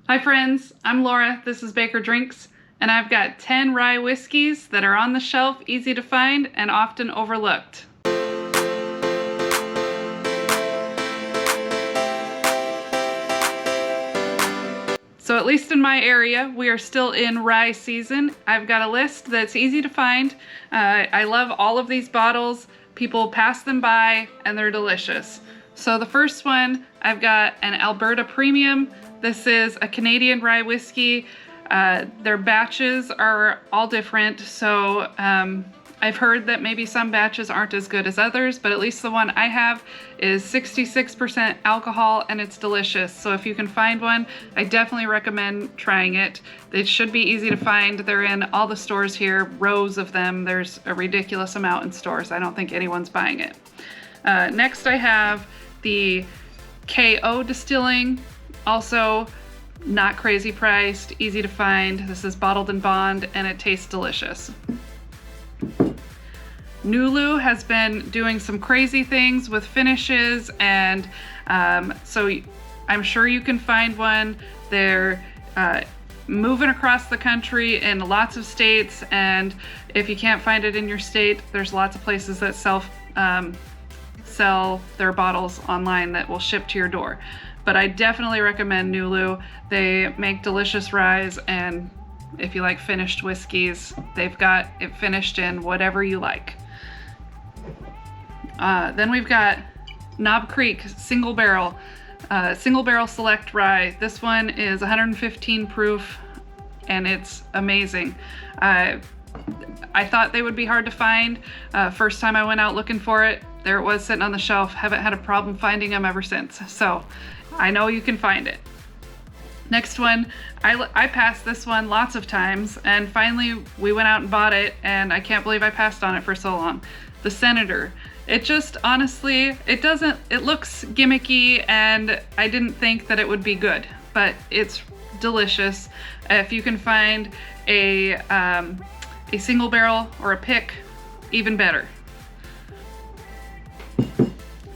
Hi friends, I'm Laura, this is Baker Drinks, and I've got 10 rye whiskeys that are on the shelf, easy to find, and often overlooked. So at least in my area, we are still in rye season. I've got a list that's easy to find. I love all of these bottles. People pass them by and they're delicious. So the first one, I've got an Alberta Premium. This is a Canadian rye whiskey. Their batches are all different, so I've heard that maybe some batches aren't as good as others, but at least the one I have is 66% alcohol and it's delicious. So if you can find one, I definitely recommend trying it. They should be easy to find. They're in all the stores here, rows of them. There's a ridiculous amount in stores. I don't think anyone's buying it. Next I have the KO Distilling. Also, not crazy priced, easy to find. This is bottled in bond and it tastes delicious. Nulu has been doing some crazy things with finishes, and so I'm sure you can find one. They're moving across the country in lots of states, and if you can't find it in your state, there's lots of places that sell their bottles online that will ship to your door. But I definitely recommend Nulu. They make delicious ryes, and if you like finished whiskeys, they've got it finished in whatever you like. Then we've got Knob Creek Single Barrel Select Rye. This one is 115 proof and it's amazing. I thought they would be hard to find. First time I went out looking for it, there it was sitting on the shelf. Haven't had a problem finding them ever since. So I know you can find it. Next one, I passed this one lots of times, and finally we went out and bought it, and I can't believe I passed on it for so long. The Senator. It just, honestly, it looks gimmicky, and I didn't think that it would be good, but it's delicious. If you can find a single barrel or a pick, even better.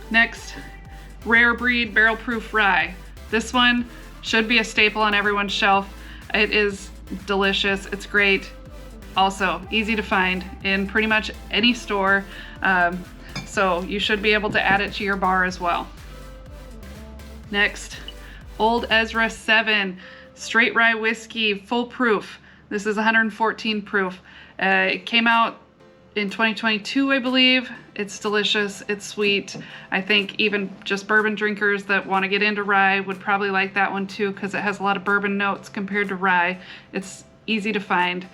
Next, Rare Breed Barrel Proof Rye. This one should be a staple on everyone's shelf. It is delicious, it's great. Also, easy to find in pretty much any store. So you should be able to add it to your bar as well. Next, Old Ezra 7 Straight Rye Whiskey Full Proof. This is 114 proof. It came out in 2022, I believe. It's delicious, it's sweet. I think even just bourbon drinkers that want to get into rye would probably like that one too, because it has a lot of bourbon notes compared to rye. It's easy to find.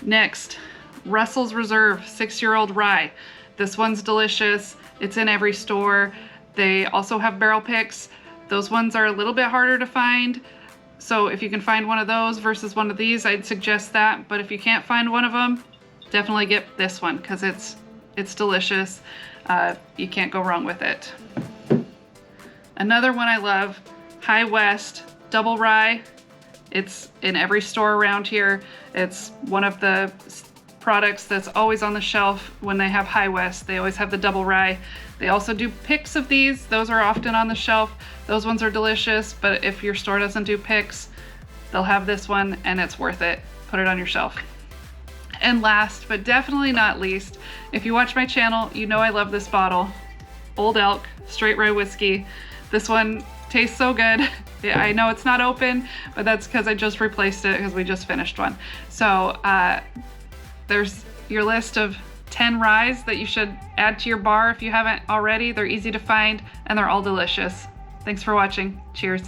Next, Russell's Reserve 6-year-old rye. This one's delicious. It's in every store. They also have barrel picks. Those ones are a little bit harder to find. So if you can find one of those versus one of these, I'd suggest that. But if you can't find one of them, definitely get this one because it's delicious. You can't go wrong with it. Another one I love, High West Double Rye. It's in every store around here. It's one of the products that's always on the shelf when they have High West. They always have the double rye. They also do picks of these. Those are often on the shelf. Those ones are delicious, but if your store doesn't do picks, they'll have this one and it's worth it. Put it on your shelf. And last, but definitely not least, if you watch my channel, you know I love this bottle. Old Elk Straight Rye Whiskey. This one tastes so good. I know it's not open, but that's because I just replaced it because we just finished one. So there's your list of 10 ryes that you should add to your bar if you haven't already. They're easy to find and they're all delicious. Thanks for watching. Cheers.